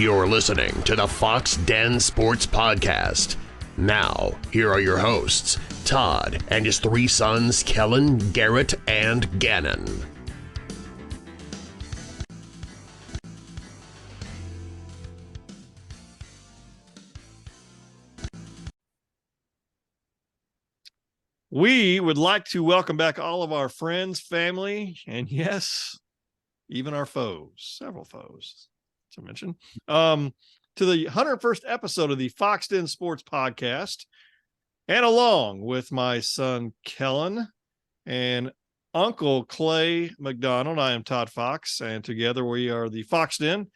You're listening to the Fox Den Sports Podcast. Now, here are your hosts, Todd and his three sons, Kellen, Garrett, and Gannon. We would like to welcome back all of our friends, family, and yes, even our foes, several foes to mention, to the 101st episode of the Fox Den Sports Podcast. And along with my son, Kellen, and Uncle Clay McDonald, I am Todd Fox, and together we are the Fox Den.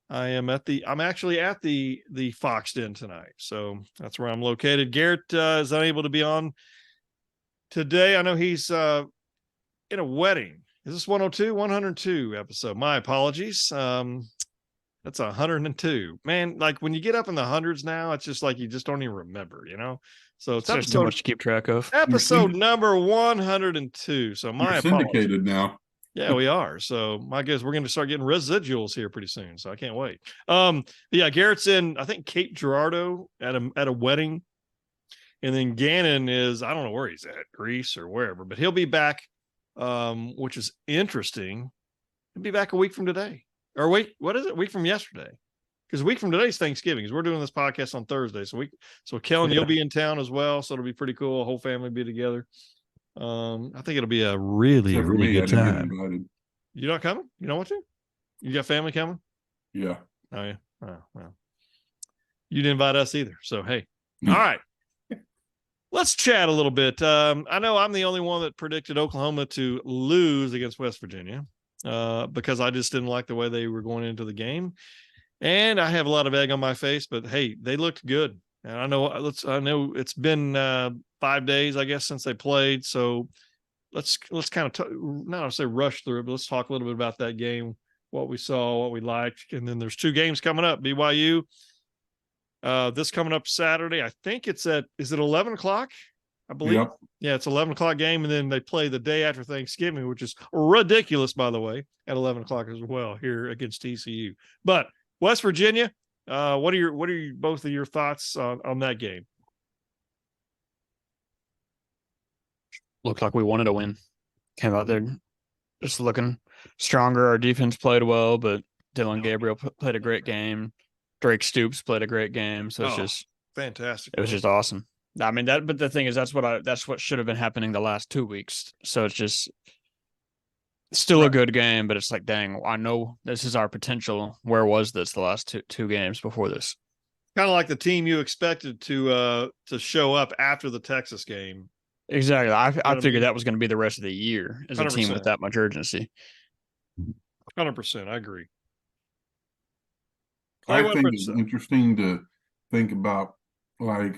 I'm actually at the Fox Den tonight, so that's where I'm located. Garrett is unable to be on today. I know he's in a wedding. Is this 102? 102 episode. My apologies. That's 102. Man, like when you get up in the hundreds now, it's just like you just don't even remember, you know? So it's just too much to keep track of. Episode number 102. So my apologies. Syndicated now. Yeah, we are. So my guess we're going to start getting residuals here pretty soon. So I can't wait. Yeah, Garrett's in, I think, Cape Girardeau at a wedding. And then Gannon is, I don't know where he's at, Greece or wherever, but he'll be back, which is interesting. He'll be back a week from today. Or wait, what is it? A week from yesterday. Because a week from today is Thanksgiving, because we're doing this podcast on Thursday. So Kellen, you'll be in town as well. So it'll be pretty cool. A whole family be together. I think it'll be a really good time. You not coming? You don't want to? You got family coming? Yeah. Oh, yeah. Oh, well. You didn't invite us either. So, hey. All right. Let's chat a little bit. I know I'm the only one that predicted Oklahoma to lose against West Virginia because I just didn't like the way they were going into the game. And I have a lot of egg on my face, but hey, they looked good. And I know it's been 5 days, I guess, since they played. So let's kind of not say rush through it, but let's talk a little bit about that game, what we saw, what we liked. And then there's two games coming up. BYU. This coming up Saturday, I think is it 11 o'clock? I believe. Yep. Yeah, it's 11 o'clock game. And then they play the day after Thanksgiving, which is ridiculous, by the way, at 11 o'clock as well here against TCU. But West Virginia, what are both of your thoughts on that game? Looked like we wanted to win. Came out there just looking stronger. Our defense played well, but Dylan Gabriel played a great game. Drake Stoops played a great game, so it's just fantastic. It was just awesome. I mean but the thing is that's what should have been happening the last 2 weeks. So it's just still a good game, but it's like, dang, I know this is our potential. Where was this the last two games before this? Kind of like the team you expected to show up after the Texas game. Exactly. I figured that was going to be the rest of the year as 100%. A team with that much urgency. 100%. I agree. I think it's interesting to think about, like,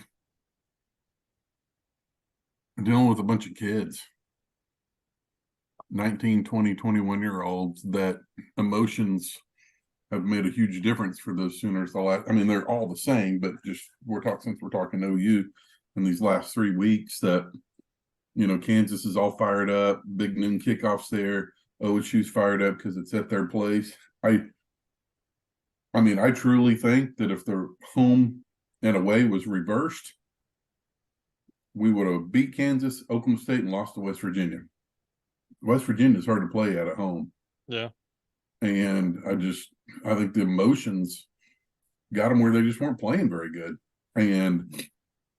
dealing with a bunch of kids, 19, 20, 21-year-olds, that emotions have made a huge difference for the Sooners. I mean, they're all the same, but just since we're talking OU in these last 3 weeks, that, you know, Kansas is all fired up, big noon kickoffs there. OSU's fired up because it's at their place. I mean, I truly think that if their home and away was reversed, we would have beat Kansas, Oklahoma State, and lost to West Virginia. West Virginia is hard to play at home. Yeah. And I think the emotions got them where they just weren't playing very good. And,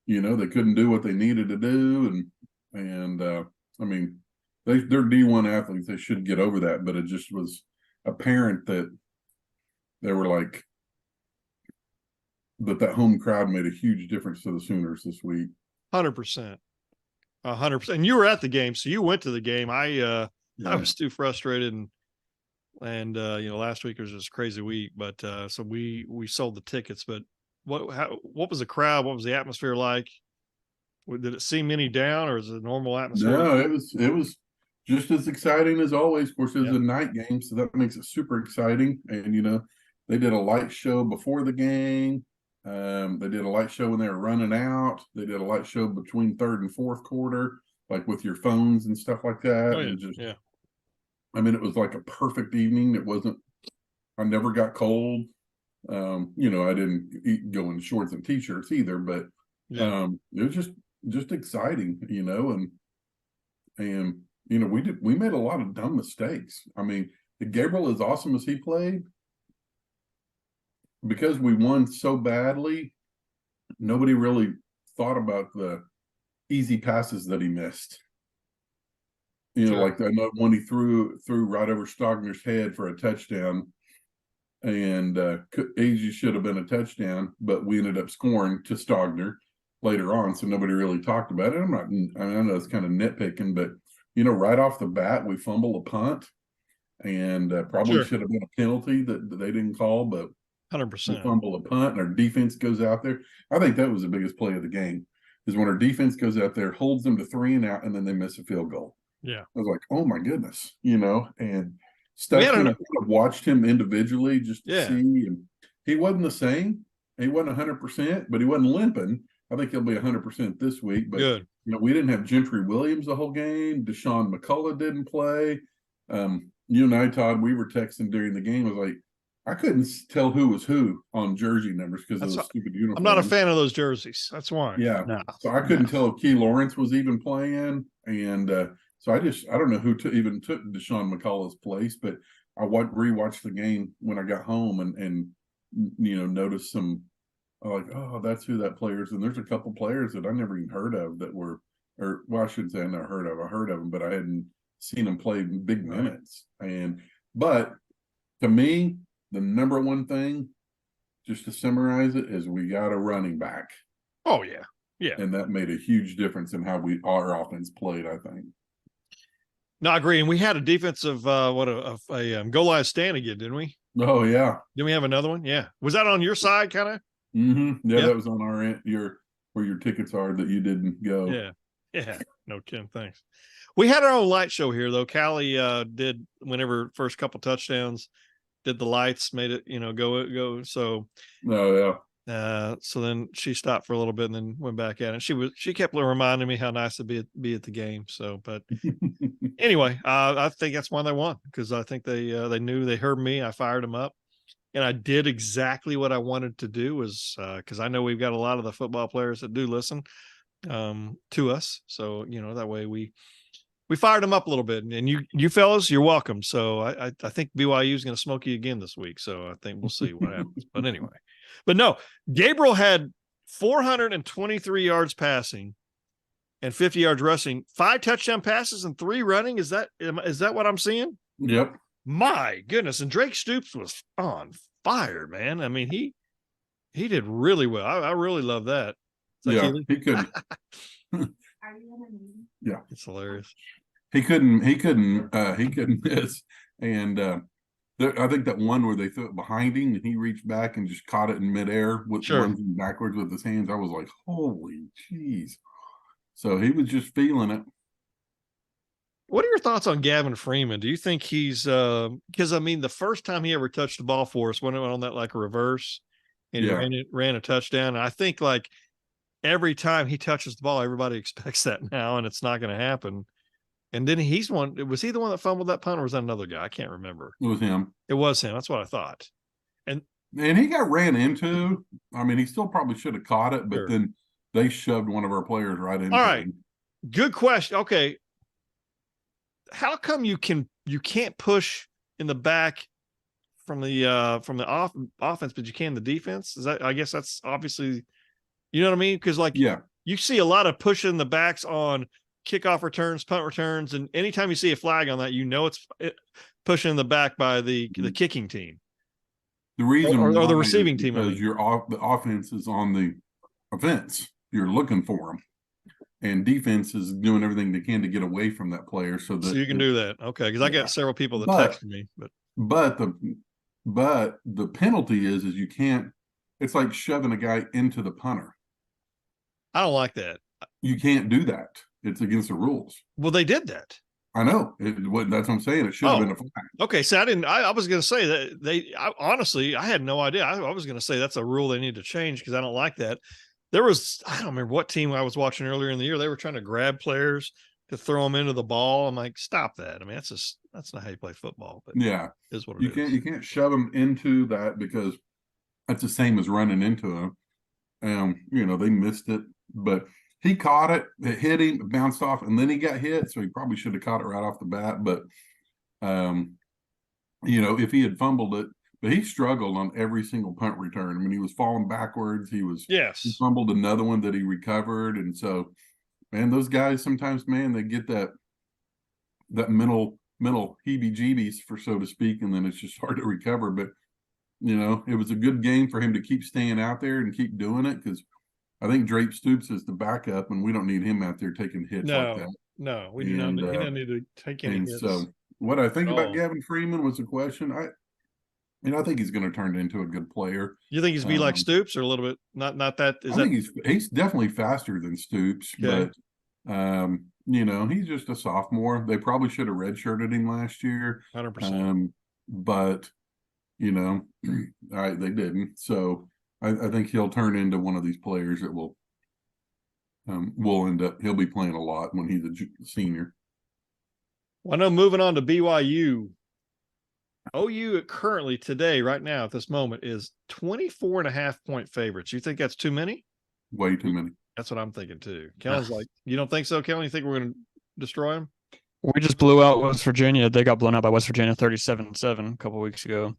you know, they couldn't do what they needed to do. And I mean, they're D1 athletes. They should get over that. But it just was apparent that they were like, that home crowd made a huge difference to the Sooners this week. 100%. 100%. And you were at the game, so you went to the game. I was too frustrated, and you know, last week was just a crazy week. But so we sold the tickets. But what was the crowd? What was the atmosphere like? Did it seem any down, or is it a normal atmosphere? No, it was just as exciting as always. Of course, it was a night game, so that makes it super exciting. And you know, they did a light show before the game. They did a light show when they were running out. They did a light show between third and fourth quarter, like with your phones and stuff like that. Oh, yeah. And just, I mean, it was like a perfect evening. I never got cold. I didn't go in shorts and t-shirts either, but it was just exciting, and we made a lot of dumb mistakes. I mean, Gabriel, as awesome as he played, because we won so badly, nobody really thought about the easy passes that he missed. Like I know one he threw right over Stogner's head for a touchdown, and easy should have been a touchdown, but we ended up scoring to Stogner later on, so nobody really talked about it. I know it's kind of nitpicking, but right off the bat, we fumble a punt, and probably should have been a penalty that they didn't call, but 100%. we fumble a punt, and our defense goes out there. I think that was the biggest play of the game, is when our defense goes out there, holds them to 3 and out, and then they miss a field goal. Yeah. I was like, oh my goodness, and Stetson, I watched him individually just to see, and he wasn't the same. He wasn't 100%, but he wasn't limping. I think he'll be 100% this week. But good. We didn't have Gentry Williams the whole game. Deshaun McCullough didn't play. You and I, Todd, we were texting during the game. I was like, I couldn't tell who was who on jersey numbers because of the stupid uniforms. I'm not a fan of those jerseys. That's why. Yeah. No. So I couldn't tell if Key Lawrence was even playing, and so I don't know who even took Deshaun McCullough's place, but I rewatched the game when I got home and noticed some, like, oh, that's who that player is. And there's a couple players that I never even heard of that were, or well, I shouldn't say I never heard of. I heard of them, but I hadn't seen them play big minutes. But to me, the number one thing, just to summarize it, is we got a running back. Oh yeah, yeah, and that made a huge difference in how our offense played, I think. No, I agree. And we had a defensive Goliath Stanigan, didn't we? Oh yeah. Didn't we have another one? Yeah. Was that on your side, kind of? Mm-hmm. Yeah, that was on our end. Where your tickets are that you didn't go. Yeah. Yeah. No kidding. Thanks. We had our own light show here, though. Callie did, whenever first couple touchdowns, did the lights, made it, go. So. Oh yeah. So then she stopped for a little bit and then went back at it. She kept reminding me how nice it'd be at the game. So, but anyway, I think that's why they won, because I think they knew, they heard me. I fired them up, and I did exactly what I wanted to do, was because I know we've got a lot of the football players that do listen to us. So, that way we fired them up a little bit, and you fellas, you're welcome. So I think BYU is going to smoke you again this week. So I think we'll see what happens. But anyway. But no, Gabriel had 423 yards passing and 50 yards rushing, 5 touchdown passes and 3 running. Is that what I'm seeing? Yep. My goodness. And Drake Stoops was on fire, man. I mean, he did really well. I really love that. Yeah, he couldn't. Yeah. It's hilarious. He couldn't miss. And I think that one where they threw it behind him and he reached back and just caught it in midair with lunging backwards with his hands. I was like, holy jeez. So he was just feeling it. What are your thoughts on Gavin Freeman? Do you think he's because the first time he ever touched the ball for us, when it went on that like a reverse and he ran a touchdown. And I think like every time he touches the ball, everybody expects that now, and it's not going to happen. And then was he the one that fumbled that punt, or was that another guy? I can't remember. It was him. It was him. That's what I thought. And he got ran into. He still probably should have caught it, but then they shoved one of our players right into. All right. Him. Good question. Okay. How come you can't push in the back from the offense, but you can the defense? I guess that's obviously, you know what I mean? Because you see a lot of pushing the backs on kickoff returns, punt returns, and anytime you see a flag on that, it's pushing in the back by the kicking team. The reason or the receiving team, because the offense is on the offense. You're looking for them, and defense is doing everything they can to get away from that player. So you can do that, okay? Because I got several people that texted me, but the penalty is you can't. It's like shoving a guy into the punter. I don't like that. You can't do that. It's against the rules. Well, they did that. I know. That's what I'm saying. It should have been a flag. Okay, so I was going to say that honestly, I had no idea. I was going to say that's a rule they need to change, because I don't like that. I don't remember what team I was watching earlier in the year. They were trying to grab players to throw them into the ball. I'm like, stop that. That's not how you play football. But yeah, is what it is. You can't shove them into that, because that's the same as running into him. They missed it, but he caught it. It hit him, it bounced off, and then he got hit. So he probably should have caught it right off the bat. But, if he had fumbled it, but he struggled on every single punt return. I mean, he was falling backwards. He fumbled another one that he recovered. And so, man, those guys sometimes, man, they get that mental heebie-jeebies, for so to speak, and then it's just hard to recover. But it was a good game for him to keep staying out there and keep doing it, because I think Drape Stoops is the backup, and we don't need him out there taking hits like that. No, we do not. He doesn't need to take any hits. So, what I think about Gavin Freeman was a question. I think he's going to turn into a good player. You think he's be like Stoops, or a little bit not that? I think he's definitely faster than Stoops, okay. But he's just a sophomore. They probably should have redshirted him last year. 100%. But they didn't. So I think he'll turn into one of these players that will end up. He'll be playing a lot when he's a senior. Well, I know, moving on to BYU. OU currently today, right now at this moment, is 24.5-point favorites. You think that's too many? Way too many. That's what I'm thinking too. Kellen's like, you don't think so, Kellen? You think we're going to destroy them? We just blew out West Virginia. They got blown out by West Virginia 37-7 a couple weeks ago.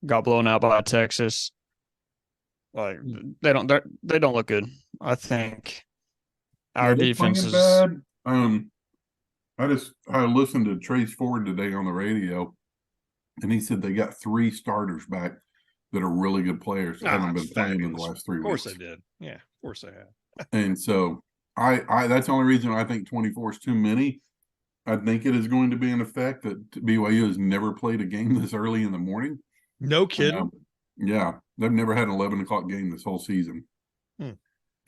Got blown out by Texas. Like, they don't look good. I think our defense is bad. I listened to Trace Ford today on the radio, and he said they got 3 starters back that are really good players that haven't been playing in the last 3 weeks. Of course they did. Yeah, of course they have. And so I that's the only reason I think 24 is too many. I think it is going to be an effect that BYU has never played a game this early in the morning. No kidding. Yeah, they've never had an 11 o'clock game this whole season.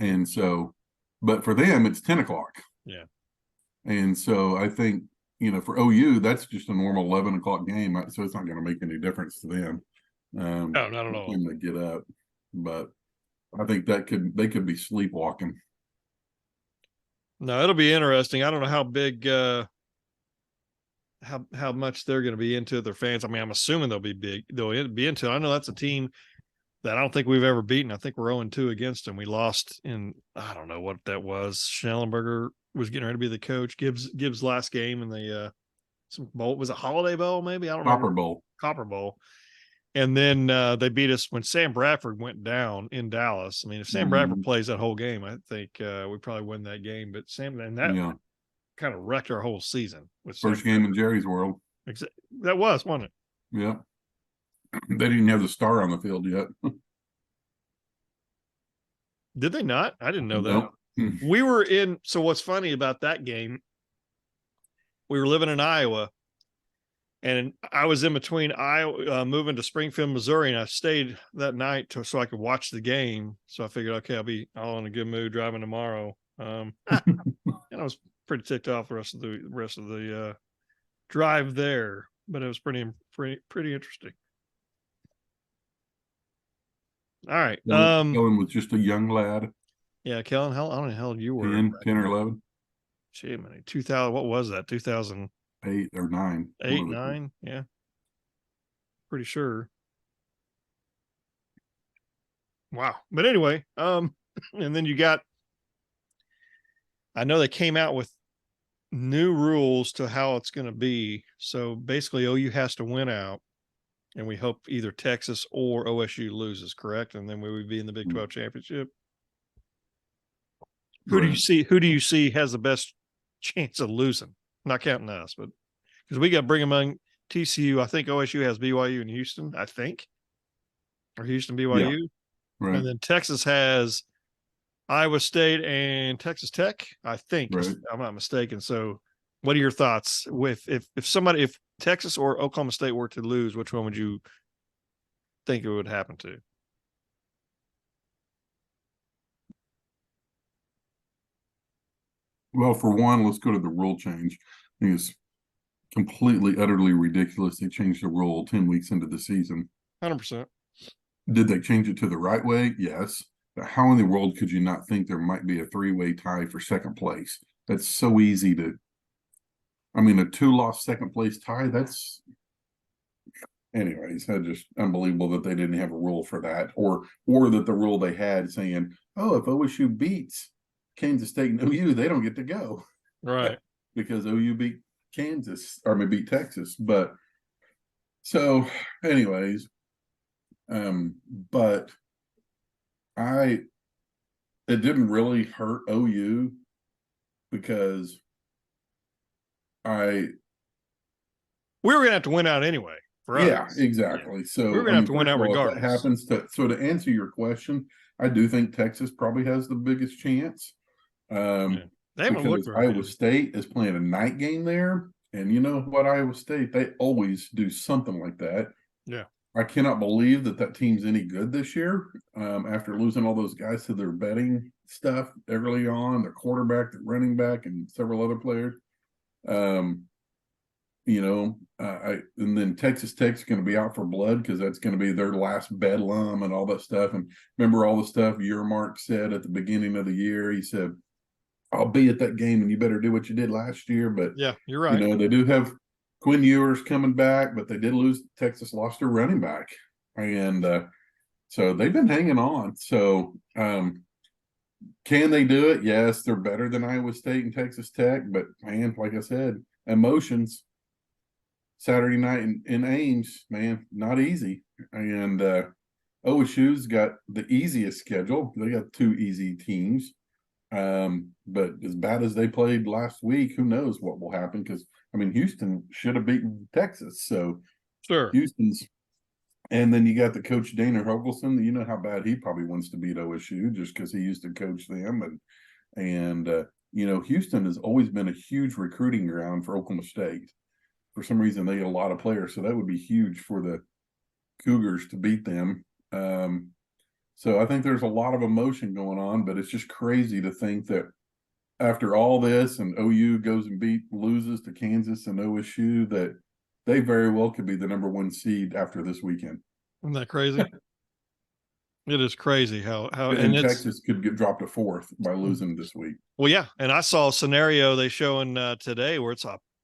And so, but for them, it's 10 o'clock. Yeah. And so I think, for OU, that's just a normal 11 o'clock game. So it's not going to make any difference to them. No, not at all. When they get up. But I think they could be sleepwalking. No, it'll be interesting. I don't know how big, how much they're going to be into their fans. I mean, I'm assuming they'll be big. They'll be into it. I know that's a team that I don't think we've ever beaten. I think we're 0-2 against them. We lost in, I don't know what that was. Schellenberger was getting ready to be the coach. Gibbs last game in the some bowl. Was it Holiday Bowl? Maybe, I don't know. Copper Bowl. And then they beat us when Sam Bradford went down in Dallas. I mean, if Sam Bradford plays that whole game, I think we probably win that game. But that kind of wrecked our whole season. With first game in Jerry's world. That wasn't it? Yeah. They didn't have the star on the field yet. Did they not? I didn't know that. Nope. We were in. So what's funny about that game? We were living in Iowa. And I was in between Iowa, moving to Springfield, Missouri, and I stayed that night so I could watch the game. So I figured, okay, I'll be all in a good mood driving tomorrow. And I was pretty ticked off the rest of the drive there, but it was pretty interesting. All right. Kellen was just a young lad. Yeah, Kellen, how long the hell you were? 10 or 11. Gee, man, 2000. What was that? 2008 or 9. 9. Yeah, pretty sure. Wow. But anyway, and then you got. I know they came out with new rules to how it's going to be. So basically, OU has to win out, and we hope either Texas or OSU loses, correct? And then we would be in the Big 12 championship. Who do you see has the best chance of losing? Not counting us, but because we got to bring among TCU. I think OSU has BYU and Houston, I think, or Houston BYU. Yeah. Right. And then Texas has Iowa State and Texas Tech, I think, right. If I'm not mistaken. So what are your thoughts with if Texas or Oklahoma State were to lose, which one would you think it would happen to? Well, for one, let's go to the rule change. I think it's completely, utterly ridiculous. They changed the rule 10 weeks into the season. 100%. Did they change it to the right way? Yes. But how in the world could you not think there might be a 3-way tie for second place? That's so easy to – I mean, a 2-loss second place tie, anyways, that's just unbelievable that they didn't have a rule for that, or that the rule they had saying, oh, if OSU beats Kansas State and OU, they don't get to go. Right. Because OU beat beat Texas. But so anyways, but it didn't really hurt OU because we were gonna have to win out anyway. For us. Yeah, exactly. So we're gonna have to win out regardless. That happens to answer your question, I do think Texas probably has the biggest chance. They haven't looked because Iowa State is playing a night game there, and you know what, Iowa State, they always do something like that. Yeah, I cannot believe that team's any good this year. After losing all those guys to their betting stuff early on, their quarterback, their running back, and several other players. And then Texas Tech's going to be out for blood because that's going to be their last bedlam and all that stuff. And remember all the stuff Yermark said at the beginning of the year? He said, I'll be at that game and you better do what you did last year. But yeah, you're right. They do have Quinn Ewers coming back, but they did lose. Texas lost their running back. And so they've been hanging on. So can they do it? Yes, they're better than Iowa State and Texas Tech. But, man, like I said, emotions. Saturday night in Ames, man, not easy. And OSU's got the easiest schedule. They got 2 easy teams. But as bad as they played last week, who knows what will happen? Because, Houston should have beaten Texas. So, sure. And then you got the coach Dana Hogelson. You know how bad he probably wants to beat OSU just because he used to coach them. And Houston has always been a huge recruiting ground for Oklahoma State. For some reason, they get a lot of players, so that would be huge for the Cougars to beat them. So I think there's a lot of emotion going on, but it's just crazy to think that after all this and OU goes and loses to Kansas and OSU, that they very well could be the number 1 seed after this weekend. Isn't that crazy? It is crazy how and Texas could get dropped to 4th by losing this week. Well, yeah, and I saw a scenario they showing today where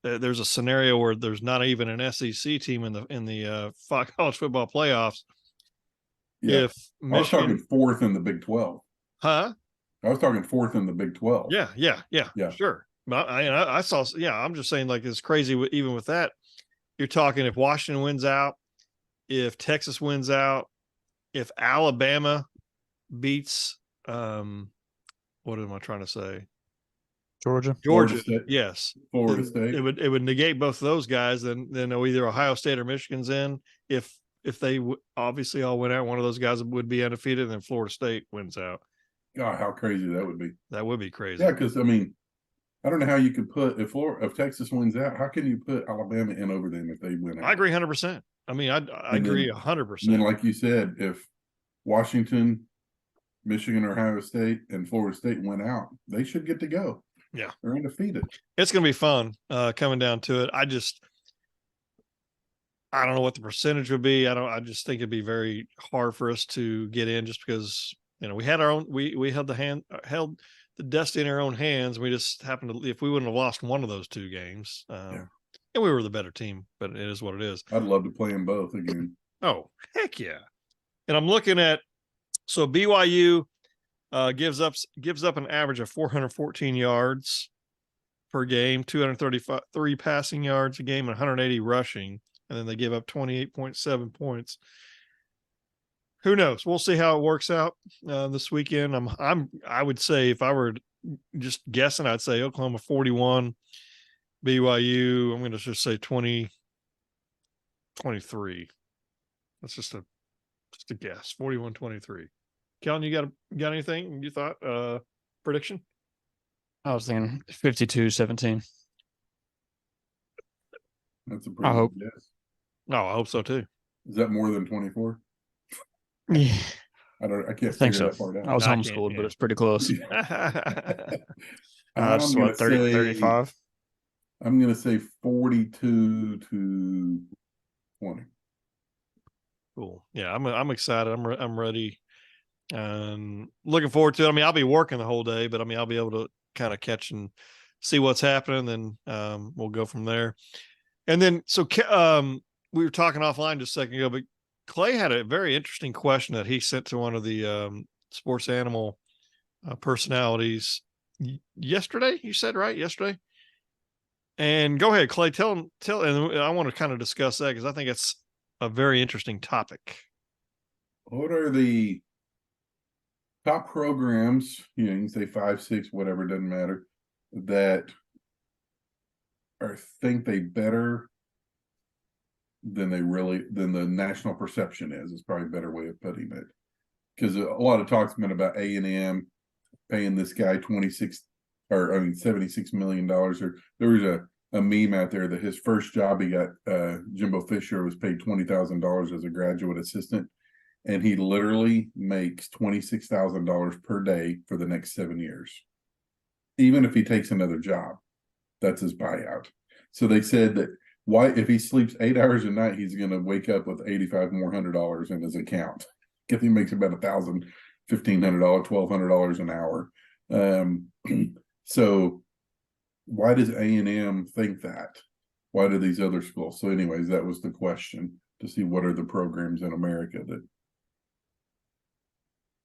there's a scenario where there's not even an SEC team in the college football playoffs. Yeah. If Michigan, I was talking 4th in the Big 12. Huh? I was talking 4th in the Big 12. Yeah. Sure. But I saw. Yeah, I'm just saying, like, it's crazy. Even with that, you're talking if Washington wins out, if Texas wins out, if Alabama beats, what am I trying to say? Georgia, yes. Florida State. It would negate both of those guys. Then either Ohio State or Michigan's in. If they obviously all win out, one of those guys would be undefeated, and then Florida State wins out. God, how crazy that would be! That would be crazy. Yeah, because I don't know how you could put if Texas wins out. How can you put Alabama in over them if they win out? I agree 100%. I agree 100%. And then, like you said, if Washington, Michigan, or Ohio State, and Florida State went out, they should get to go. Yeah, they're undefeated. It's going to be fun coming down to it. I don't know what the percentage would be. I just think it'd be very hard for us to get in just because, we had our own, we held the destiny in our own hands. We just happened to, if we wouldn't have lost one of those 2 games, and we were the better team, but it is what it is. I'd love to play them both again. Oh, heck yeah. And I'm looking at, so BYU gives up an average of 414 yards per game, 233 passing yards a game, and 180 rushing. And then they give up 28.7 points. Who knows? We'll see how it works out this weekend. I would say, if I were just guessing, I'd say Oklahoma 41, BYU. I'm going to just say 20-23. That's just a guess. 41-23. Kellen, you got anything you thought? Prediction? I was thinking 52-17. That's a pretty good guess. No, I hope so too. Is that more than 24? Yeah, I can't think so. that part out. I was homeschooled, but it's pretty close. That's what, 35? I'm going to say 42-20. Cool. Yeah, I'm excited. I'm ready. And looking forward to it. I'll be working the whole day, but I'll be able to kind of catch and see what's happening. Then we'll go from there. And then, so we were talking offline just a second ago, but Clay had a very interesting question that he sent to one of the sports animal personalities yesterday. You said right yesterday. And go ahead, Clay. Tell, and I want to kind of discuss that because I think it's a very interesting topic. What are the top programs? You know, you can say 5, 6, whatever, doesn't matter. That or think they better than the national perception is probably a better way of putting it. Because a lot of talk's been about A&M paying this guy $76 million. Or there was a meme out there that his first job he got, Jimbo Fisher was paid $20,000 as a graduate assistant, and he literally makes $26,000 per day for the next 7 years. Even if he takes another job, that's his buyout. So they said that if he sleeps 8 hours a night, he's going to wake up with $85 more in his account. If he makes about $1,000, $1,500, $1,200 an hour. So why does A&M think that? Why do these other schools? So anyways, that was the question, to see what are the programs in America that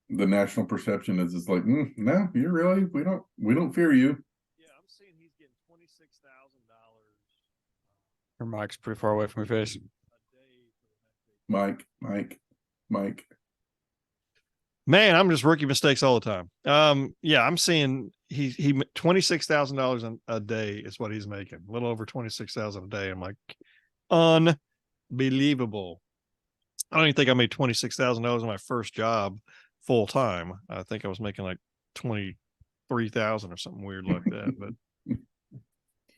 the national perception is. It's like, no, you're really, we don't fear you. Yeah, I'm seeing he's getting $26,000. Your mic's pretty far away from your face. Mike. Man, I'm just rookie mistakes all the time. Yeah, I'm seeing he $26,000 a day is what he's making. A little over 26,000 a day. I'm like, unbelievable. I don't even think I made $26,000 in my first job full time. I think I was making like 23,000 or something weird like that. But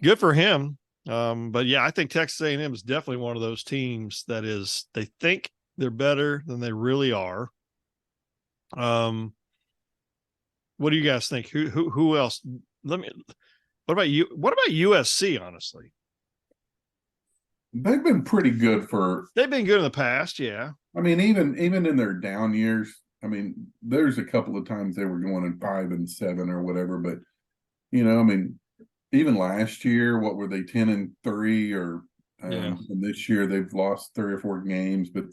good for him. But yeah, I think Texas A&M is definitely one of those teams that is, they think they're better than they really are. What do you guys think? Who else? What about you? What about USC? Honestly, They've been pretty good they've been good in the past. Yeah. I mean, even in their down years, I mean, there's a couple of times they were going in 5 and 7 or whatever, but I mean, even last year, what were they, 10 and 3 or and this year they've lost 3 or 4 games, but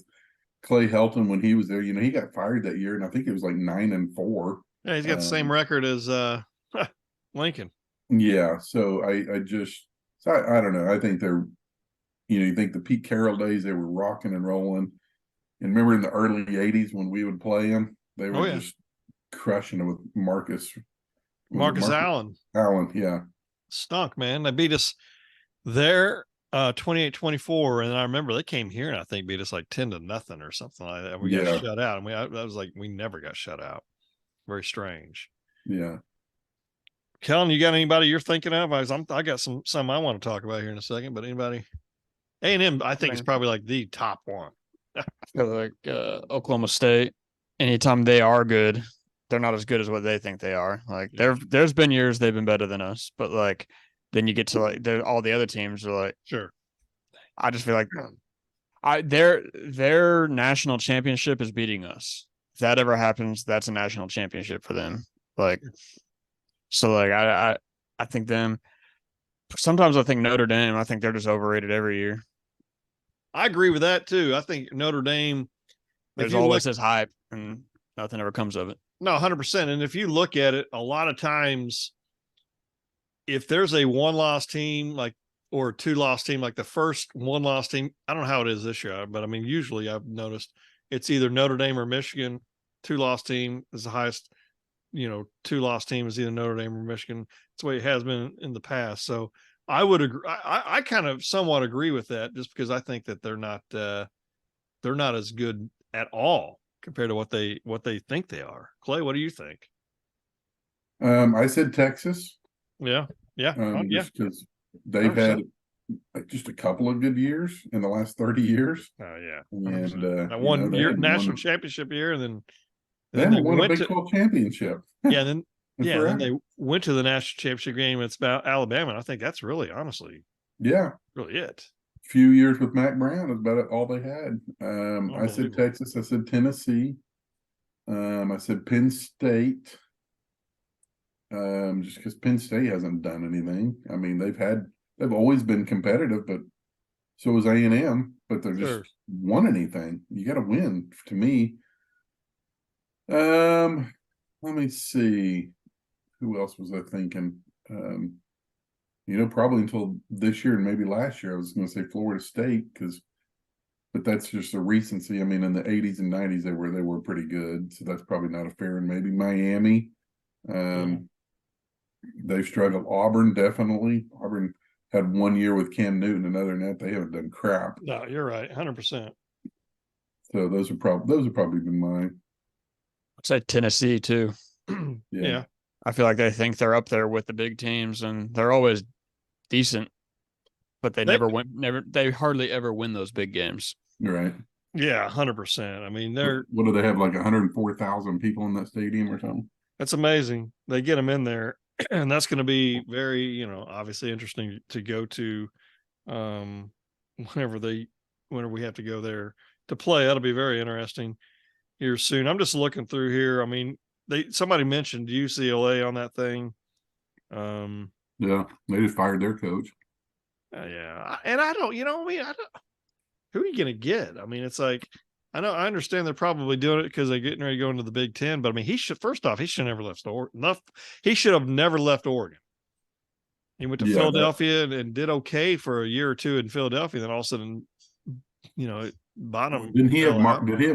Clay Helton, when he was there, he got fired that year, and I think it was like 9 and 4. Yeah, he's got the same record as Lincoln. Yeah, so I don't know. I think they're, you think the Pete Carroll days, they were rocking and rolling. And remember in the early 80s when we would play them, they were just crushing it with Marcus Allen. Allen, yeah. Stunk, man. They beat us there 28-24, and I remember they came here and I think beat us like 10-0 or something like that. We got shut out, and I was like, we never got shut out. Very strange. Yeah. Kellen, you got anybody you're thinking of? I got some I want to talk about here in a second, but anybody? A&M, I think, is probably like the top one. I feel like Oklahoma State, anytime they are good, they're not as good as what they think they are. Like there's been years they've been better than us, but like then you get to like all the other teams are like, sure. I just feel like their national championship is beating us. If that ever happens, that's a national championship for them. Like, so like I think them. Sometimes I think Notre Dame. I think they're just overrated every year. I agree with that too. I think Notre Dame. There's always this hype, and nothing ever comes of it. No, 100%. And if you look at it, a lot of times, if there's a 1-loss team, or a 2-loss team, like the first 1-loss team, I don't know how it is this year, but I mean, usually I've noticed it's either Notre Dame or Michigan. 2-loss team is the highest, 2-loss team is either Notre Dame or Michigan. It's the way it has been in the past. So I would agree. I kind of somewhat agree with that, just because I think that they're not as good at all compared to what they think they are. Clay, what do you think? I said Texas. Yeah. Just because they've had just a couple of good years in the last 30 years. Oh yeah. And that one year national championship year, and then they won a Big 12 championship. Yeah, then then they went to the national championship game. It's about Alabama. And I think that's really, honestly, really it. Few years with Mac Brown is about all they had. I said Texas. I said Tennessee. I said Penn State. Just because Penn State hasn't done anything. I mean, they've always been competitive, but So is A&M, but they're just Sure. won anything. You got to win to me. Let me see. Who else was I thinking? Probably until this year and maybe last year, I was going to say Florida State but that's just a recency. I mean, in the 80s and 90s, they were pretty good. So that's probably not a fair. And maybe Miami. They've struggled. Auburn, definitely. Auburn had 1 year with Cam Newton, and other than that, they haven't done crap. No, you're right, 100%. So those have probably been mine. I'd say Tennessee too. Yeah. I feel like they think they're up there with the big teams, and they're always decent, but they they hardly ever win those big games. Right. Yeah, 100%. I mean, what do they have, like 104,000 people in that stadium or something? That's amazing. They get them in there, and that's going to be very, obviously interesting to go to whenever we have to go there to play. That'll be very interesting here soon. I'm just looking through here. I mean, somebody mentioned UCLA on that thing. Yeah, they just fired their coach. Yeah, and I don't, who are you going to get? I mean, it's like, I understand they're probably doing it because they're getting ready to go into the Big Ten, but I mean, he should have never left Oregon. He should have never left Oregon. He went to Philadelphia and did okay for a year or two in Philadelphia. Then all of a sudden, bottom. Did he have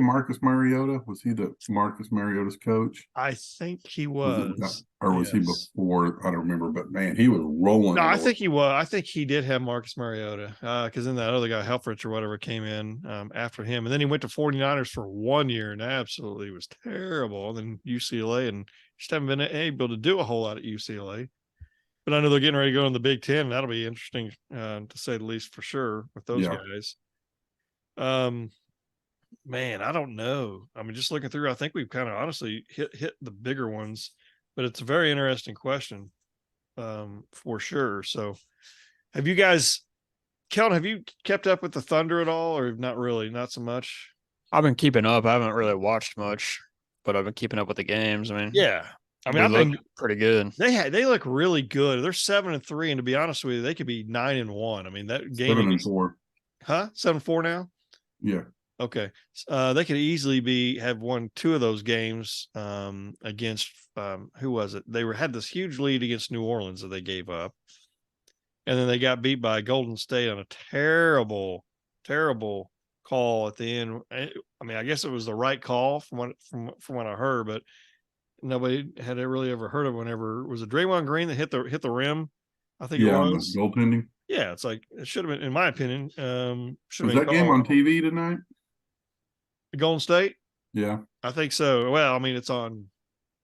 Marcus Mariota? Was he the Marcus Mariota's coach? I think he was. Was he before? I don't remember, but man, he was rolling. No, I think he was. I think he did have Marcus Mariota because then that other guy, Helfrich or whatever, came in after him. And then he went to 49ers for 1 year and absolutely was terrible. And then UCLA, and just haven't been able to do a whole lot at UCLA. But I know they're getting ready to go in the Big Ten. That'll be interesting to say the least for sure with those guys. Man, I don't know. I mean, just looking through, I think we've kind of honestly hit the bigger ones, but it's a very interesting question, for sure. So have you guys, Kellen, have you kept up with the Thunder at all, or not really? Not so much. I've been keeping up. I haven't really watched much, but I've been keeping up with the games. I mean, yeah. I mean, they look pretty good. They look really good. They're 7-3, and to be honest with you, they could be 9-1. I mean, that game 7-4. 7-4 now. Yeah. Okay. They could easily have won 2 of those games against who was it? They had this huge lead against New Orleans that they gave up, and then they got beat by Golden State on a terrible, terrible call at the end. I mean, I guess it was the right call from what I heard, but nobody had really ever heard of whenever was it Draymond Green that hit the rim? I think it was goaltending. Yeah, it's like it should have been, in my opinion. Was that game on TV tonight? Golden State? Yeah, I think so. Well, I mean, it's on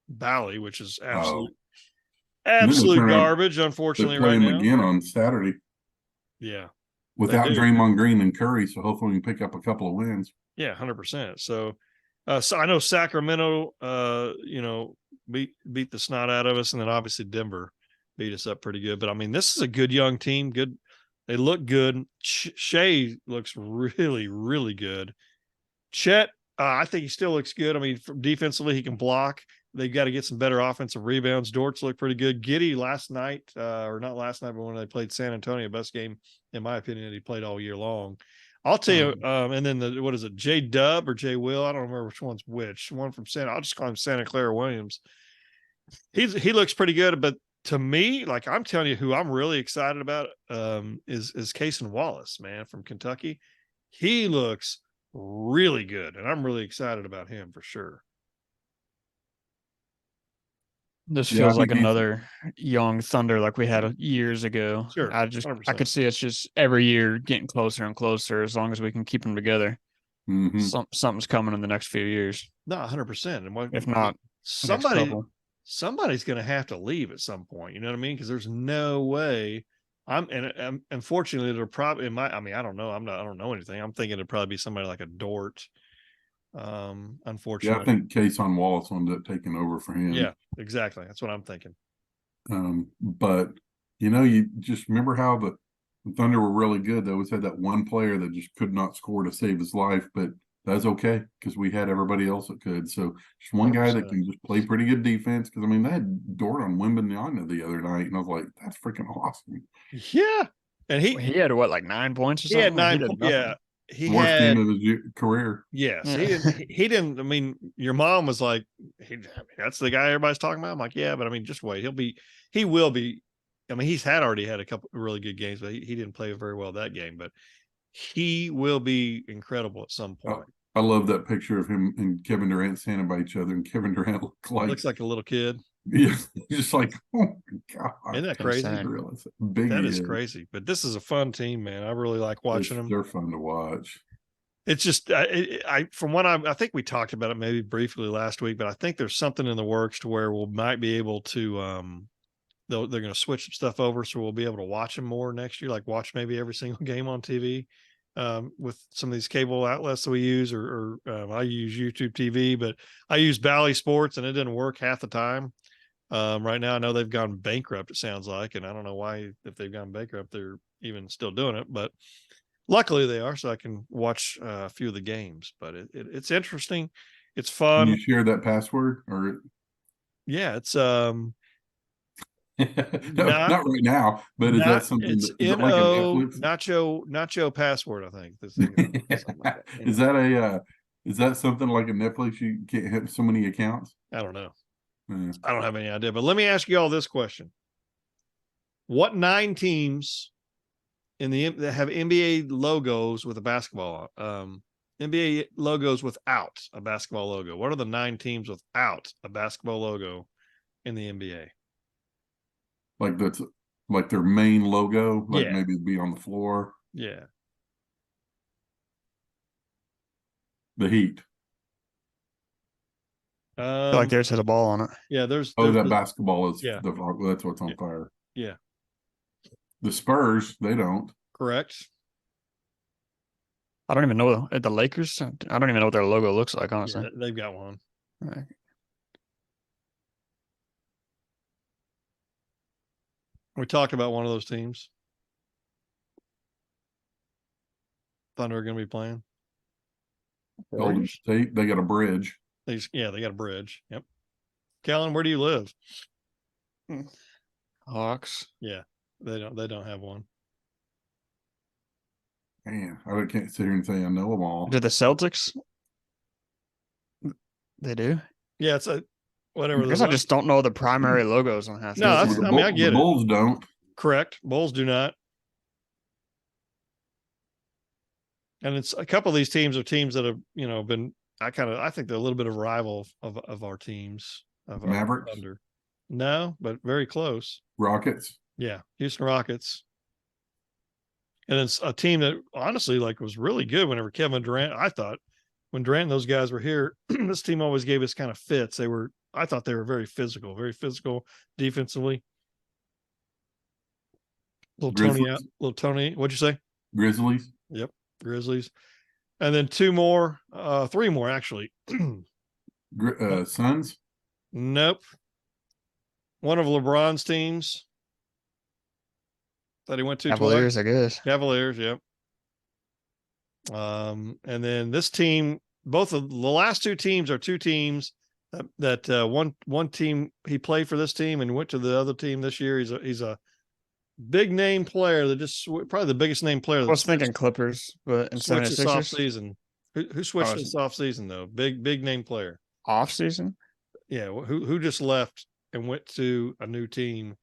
Bally, which is absolute garbage, unfortunately, right now. Again on Saturday. Yeah, without Draymond Green and Curry, so hopefully we can pick up a couple of wins. Yeah, 100%. So I know Sacramento, beat the snot out of us, and then obviously Denver beat us up pretty good. But I mean, this is a good young team. Good, they look good. Shea looks really, really good. Chet, I think he still looks good. I mean, defensively, he can block. They've got to get some better offensive rebounds. Dortz looked pretty good. Giddey last night, or not last night, but when they played San Antonio, best game, in my opinion, that he played all year long. I'll tell you, and then what is it, J Dub or J Will? I don't remember which one's which. One from I'll just call him Santa Clara Williams. He looks pretty good, but to me, like I'm telling you, who I'm really excited about is Cason Wallace, man, from Kentucky. He looks really good, and I'm really excited about him for sure. This feels like another young Thunder like we had years ago. Sure, I could see it's just every year getting closer and closer as long as we can keep them together. Mm-hmm. Something's coming in the next few years. No, 100%. And if not, somebody's going to have to leave at some point. You know what I mean? Because there's no way. Unfortunately, they're probably I don't know. I don't know anything. I'm thinking it'd probably be somebody like a Dort. Unfortunately, yeah, I think Cason Wallace ended up taking over for him. Yeah, exactly. That's what I'm thinking. But you just remember how the Thunder were really good. They always had that one player that just could not score to save his life, but that's okay because we had everybody else that could. So just one 100%. Guy that can just play pretty good defense. Because I mean, they had Dort on Wembanyama the other night, and I was like, that's freaking awesome. Yeah, And He had what, like 9 points or he something? had Like, he 9 did points. nothing. Yeah. He Worst had game of his career. yes. Yeah. He didn't. I mean, your mom was like, that's the guy everybody's talking about. I'm like, yeah, but I mean, just wait. He will be. I mean, he's already had a couple of really good games, but he didn't play very well that game. But he will be incredible at some point. I love that picture of him and Kevin Durant standing by each other, and Kevin Durant Looks like a little kid. yeah, just like, oh my god, Isn't that crazy? Realize how big That he is crazy. But this is a fun team, man. I really like watching them. They're fun to watch. It's just I from what I think we talked about it maybe briefly last week, but I think there's something in the works to where we might be able to they're going to switch some stuff over, so we'll be able to watch them more next year, like watch maybe every single game on TV with some of these cable outlets that we use, or I use YouTube TV, but I use Bally Sports and it didn't work half the time. Right now, I know they've gone bankrupt, it sounds like, and I don't know why, if they've gone bankrupt, they're even still doing it, but luckily they are, so I can watch a few of the games. But it's interesting. It's fun. Can you share that password or? Yeah, it's no, not right now. But is that something? It's Is it like a Netflix? Nacho password, I think. This thing is, like that. Is that a? Is that something like a Netflix? You can't have so many accounts. I don't know. Yeah. I don't have any idea. But let me ask you all this question: what 9 teams that have NBA logos with a basketball NBA logos without a basketball logo? What are the 9 teams without a basketball logo in the NBA? Like that's like their main logo, like Yeah. maybe it'd be on the floor. Yeah. The Heat. I feel like theirs has a ball on it. Yeah, there's That basketball is yeah. That's what's on Yeah. fire. Yeah. The Spurs, they don't. Correct. I don't even know the Lakers. I don't even know what their logo looks like, honestly. Yeah, they've got one. Right. We talked about one of those teams. Thunder are going to be playing. Golden State, they got a bridge. They got a bridge. Yep. Kellen, where do you live? Hawks. Yeah, they don't have one. Man, I can't sit here and say I know them all. Do the Celtics? They do. Yeah, it's a whatever. I guess I just don't know the primary logos on half. No, these. that's- I mean, I get the it. Bulls don't. Correct. Bulls do not. And it's a couple of these teams are teams that have, been, I think they're a little bit of rival of our teams. Of Mavericks? Thunder. No, but very close. Rockets. Yeah. Houston Rockets. And it's a team that honestly was really good whenever Kevin Durant, I thought when Durant and those guys were here, this team always gave us kind of fits. I thought they were very physical defensively. Little Tony, what'd you say? Grizzlies. Yep. Grizzlies. And then 3 more actually. Suns. Nope. One of LeBron's teams that he went to. Cavaliers, I guess. Cavaliers, yep. And then this team, both of the last 2 teams are 2 teams that one team he played for this team and went to the other team this year. He's a big name player that probably the biggest name player. I was thinking Clippers, but instead of switched this off Sixers, season. Who switched this off season though? Big name player. off season. Yeah, who just left and went to a new team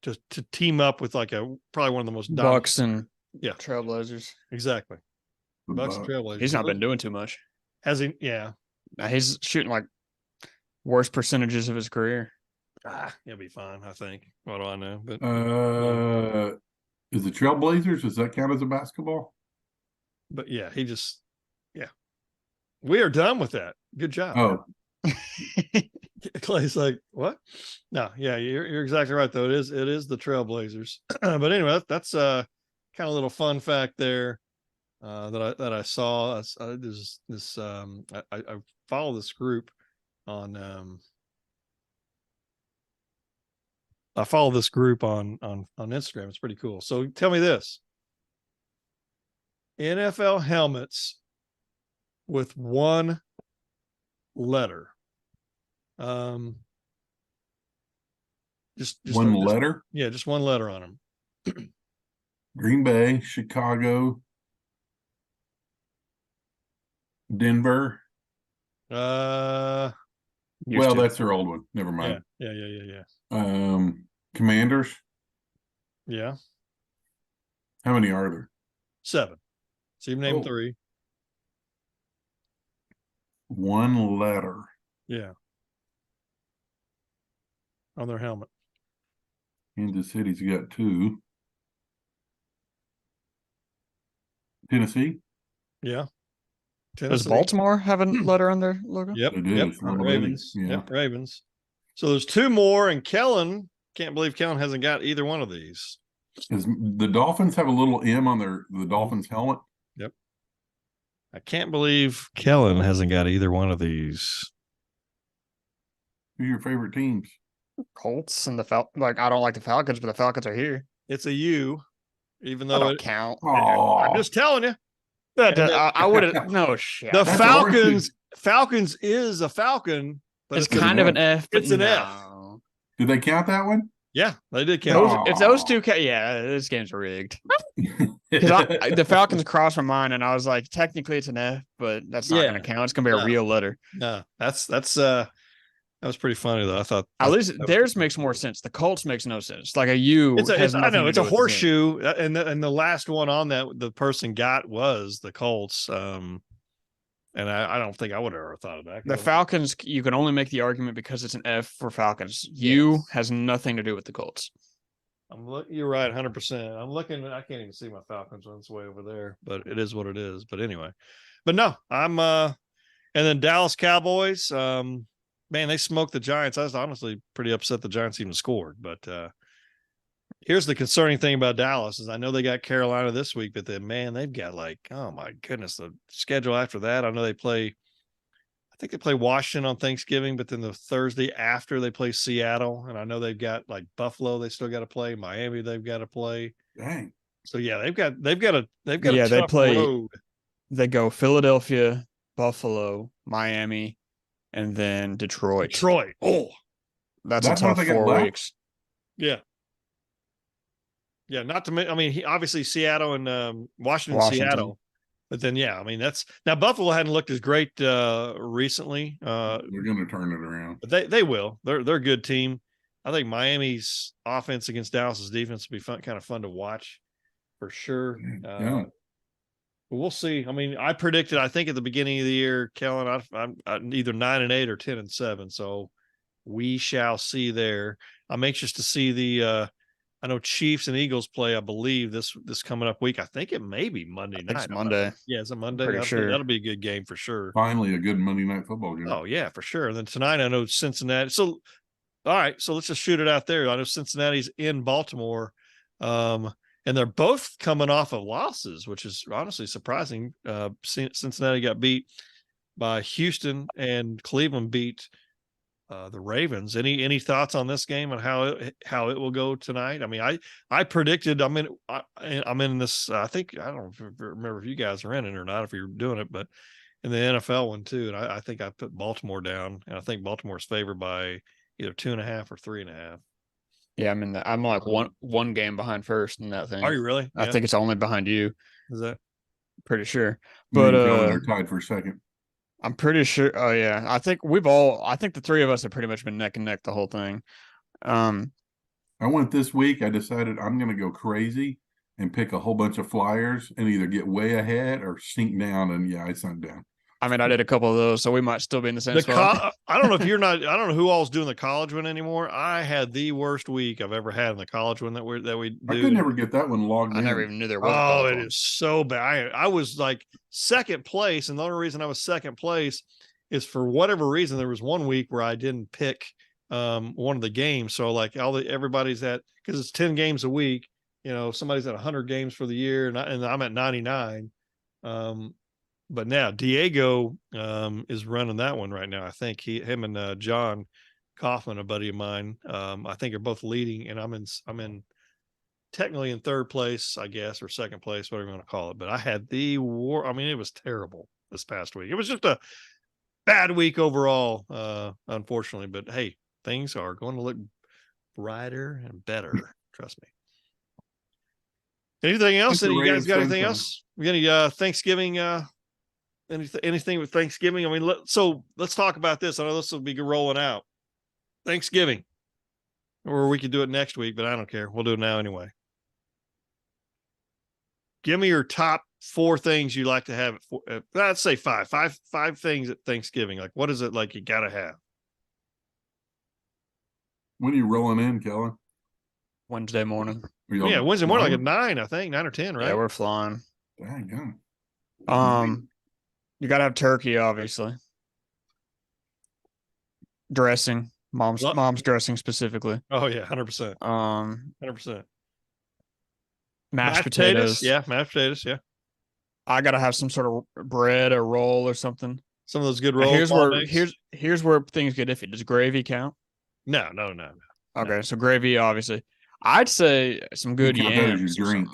to team up with probably one of the most Bucks and Yeah. Trailblazers. Exactly. The Bucks and Bucks. Trailblazers. He's not been doing too much. Has he? Yeah. He's shooting like worst percentages of his career. He'll be fine, I think. What do I know? But Is the Trailblazers, does that count as a basketball? yeah, we are done with that. Good job. Oh, Clay's like, what? No, yeah, you're exactly right though. It is the Trailblazers. But anyway, that's kind of a little fun fact there that I saw. There's this I follow this group on I follow this group on Instagram. It's pretty cool. So tell me this: NFL helmets with one letter. Just one letter? Yeah, just one letter on them. Green Bay, Chicago, Denver. Yeah, Houston. That's their old one. Never mind. yeah. Commanders. Yeah, How many are there? 7. So you named Oh. 3. One letter. Yeah, on their helmet. Kansas City's got 2. Tennessee. Yeah. Does Tennessee. Baltimore have a letter on their logo? Yep. They do. Yep. It's Little Ravens. Bitty. Yeah. Yep. Ravens. So there's 2 more, and Kellen, can't believe Kellen hasn't got either one of these. Does the Dolphins have a little M on the Dolphins helmet? Yep. I can't believe Kellen hasn't got either one of these. Who are your favorite teams? Colts and the like. I don't like the Falcons, but the Falcons are here. It's a U, even That though don't it. count. Oh, I'm just telling you. That, And then- I would have no shit. The That's Falcons is a Falcon, but it's it's kind of an F. But it's an F. no. did they count that one? Yeah, they did count. Those, if those two, yeah, this game's rigged. Because the Falcons crossed my mind, and I was like, technically it's an F, but that's not Yeah. going to count. It's going to be a No. real letter. No, that was pretty funny though. I thought At least that was theirs pretty makes more cool. sense. The Colts makes no sense. Like a U. It's has I nothing know to it's do a with the game. horseshoe, and the last one on that the person got was the Colts. And I don't think I would have ever thought of that. The Falcons, you can only make the argument because it's an F for Falcons. U Yes. has nothing to do with the Colts. You're right, 100%. I'm looking. I can't even see my Falcons one. It's way over there, but it is what it is. But anyway, but no, I'm. And then Dallas Cowboys. Man, they smoked the Giants. I was honestly pretty upset the Giants even scored. But here's the concerning thing about Dallas is I know they got Carolina this week, but then man, they've got like, oh my goodness, the schedule after that. I know they play. I think they play Washington on Thanksgiving, but then the Thursday after they play Seattle, and I know they've got like Buffalo. They still got to play Miami. They've got to play. Dang. So yeah, they've got a Yeah, tough they play- road. They go Philadelphia, Buffalo, Miami, and then Detroit. Detroit. Oh That's a That's what tough they got 4 left? weeks. yeah, yeah. Not to mention, I mean, obviously Seattle and Washington, Seattle. But then yeah, I mean that's now Buffalo hadn't looked as great recently. They're going to turn it around. But they will. They're a good team. I think Miami's offense against Dallas's defense will be kind of fun to watch for sure. Yeah. But we'll see. I mean, I predicted. I think at the beginning of the year, Kellen, I'm either 9-8 or 10-7. So we shall see there. I'm anxious to see the. I know Chiefs and Eagles play. I believe this coming up week. I think it may be Monday night. It's Monday. Yeah, it's a Monday. Pretty sure. That'll be a good game for sure. Finally, a good Monday night football game. Oh yeah, for sure. And then tonight I know Cincinnati. So all right, so let's just shoot it out there. I know Cincinnati's in Baltimore. And they're both coming off of losses, which is honestly surprising. Cincinnati got beat by Houston and Cleveland beat the Ravens. Any thoughts on this game and how it will go tonight? I mean, I predicted I'm in this. I think I don't remember if you guys are in it or not, if you're doing it, but in the NFL one too. And I think I put Baltimore down, and I think Baltimore's favored by either 2.5 or 3.5. Yeah, I'm like one game behind first in that thing. Are you really? I think it's only behind you. Is that? Pretty sure. Me and But Kellen are tied for second. I'm pretty sure. Oh yeah, I think the 3 of us have pretty much been neck and neck the whole thing. I went this week. I decided I'm going to go crazy and pick a whole bunch of flyers and either get way ahead or sink down. And yeah, I sunk down. I mean, I did a couple of those, so we might still be in the same spot. I don't know if you're not. I don't know who all's doing the college one anymore. I had the worst week I've ever had in the college one that we do. I could never get that one logged I in. never even knew there was. Oh, a it is so bad. I was like second place, and the only reason I was second place is for whatever reason there was one week where I didn't pick one of the games. So like everybody's at, because it's 10 games a week. You know, somebody's at 100 games for the year, and I'm at 99. But now Diego is running that one right now. I think him and John Kaufman, a buddy of mine, I think are both leading, and I'm in technically in third place, I guess, or second place, whatever you want to call it. But I had the war. I mean, it was terrible this past week. It was just a bad week overall, unfortunately. But hey, things are going to look brighter and better. Trust me. Anything else? It's a You ray guys of got anything sunshine. else? We got any Thanksgiving? Anything with Thanksgiving? I mean, let's talk about this. I know this will be rolling out Thanksgiving, or we could do it next week, but I don't care. We'll do it now anyway. Give me your top 4 things you like to have. Let's say five things at Thanksgiving. Like, what is it like you got to have? When are you rolling in, Kellen? Wednesday morning. Yeah, Wednesday morning, like at 9, I think 9 or 10, right? Yeah, we're flying. Dang, You gotta have turkey, obviously. Dressing, mom's dressing specifically. Oh yeah, 100%. 100%. Mashed potatoes. Yeah, mashed potatoes. Yeah, I gotta have some sort of bread or roll or something. some of those good Now, rolls. here's where things get iffy. Does gravy count? No. Okay, so gravy, obviously. I'd say some good yams. Drink.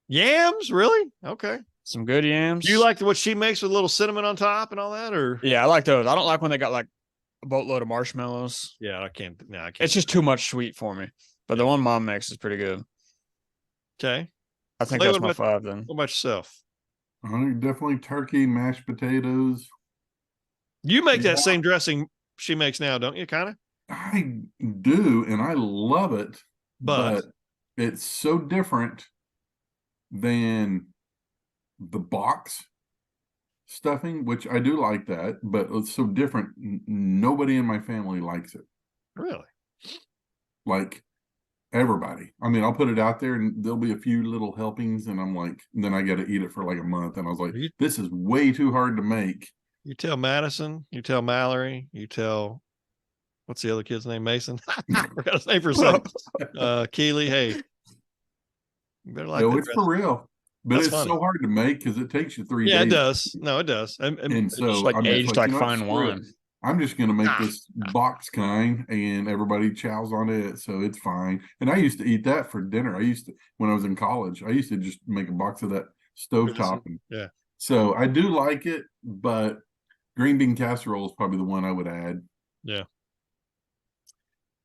Yams, really? Okay. Some good yams. Do you like what she makes with a little cinnamon on top and all that, or? Yeah, I like those. I don't like when they got like a boatload of marshmallows. Yeah, I can't. No, I can't. It's just too much sweet for me. But the one mom makes is pretty good. Okay. I think Clay, that's what my about- 5 then. What about yourself? Definitely turkey, mashed potatoes. You make that Yeah. same dressing she makes now, don't you? Kind of. I do, and I love it, But- but it's so different than the box stuffing, which I do like that, but it's so different. Nobody in my family likes it. Really? Like everybody. I mean, I'll put it out there and there'll be a few little helpings, and I'm like, then I got to eat it for like a month. And I was like, You- this is way too hard to make. You tell Madison. You tell Mallory. You tell. What's the other kid's name? Mason. I forgot his name for a second. Keely. Hey, you better like No, that it's dressing. for real. But That's it's funny. so hard to make because it takes you 3 Yeah, days. it does. No, it does. And And so It's like I'm just aged like you know what, fine screw it. wine. I'm just gonna make Nah. this box kind, and everybody chows on it, so it's fine. And I used to eat that for dinner. When I was in college, I used to just make a box of that stovetop. Yeah. So I do like it, but green bean casserole is probably the one I would add.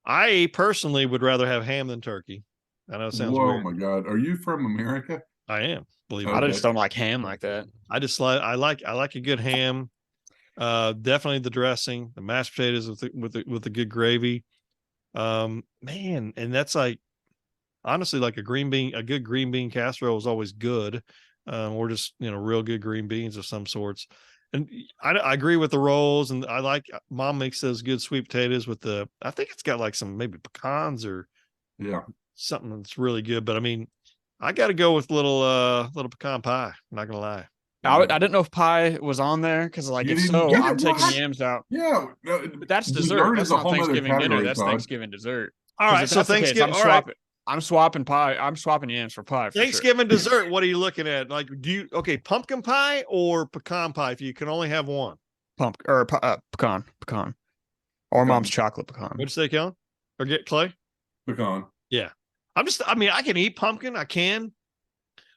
I personally would rather have ham than turkey. I know it sounds Whoa, weird. my God, are you from America? I am. Believe it. I or not. just don't like ham like that. I like a good ham. Definitely the dressing, the mashed potatoes with the good gravy. Man, and that's like honestly like a good green bean casserole is always good. Or just real good green beans of some sorts. And I agree with the rolls, and I like mom makes those good sweet potatoes with I think it's got like some maybe pecans or Yeah. something that's really good. But I mean, I got to go with little pecan pie. I'm not gonna lie. I didn't know if pie was on there because like You if didn't so, get I'm it? taking What? yams out. Yeah. No, But that's dessert dessert. is That's a not whole nother Thanksgiving dinner. category, That's Todd. Thanksgiving dessert. All 'Cause right, if so that's the case, Thanksgiving. All right, I'm swapping pie. I'm swapping yams for pie. For Thanksgiving dessert. What are you looking at? Like, pumpkin pie or pecan pie? If you can only have one. Sure. Pecan, or Pecan. mom's chocolate pecan. What'd you say, Kellen? Or get Clay? Pecan. I mean, I can eat pumpkin. I can.